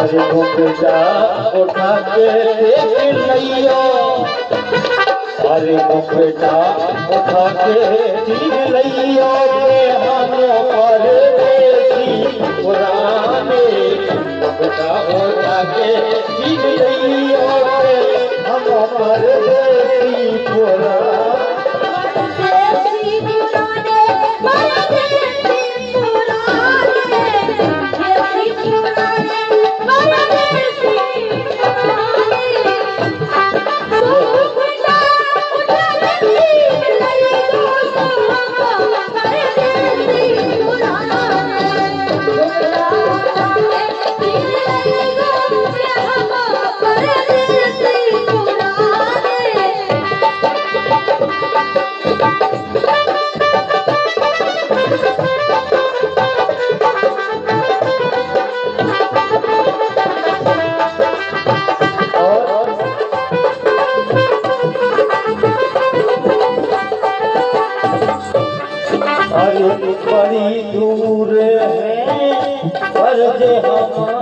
अरे घुंघटा उठा के देख लियो, अरे घुंघटा उठा के देख लियो हम परदेसी पुराने। घुंघटा उठा के देख लियो हम परदेसी पुराने। बड़ी दूर है पर जे हम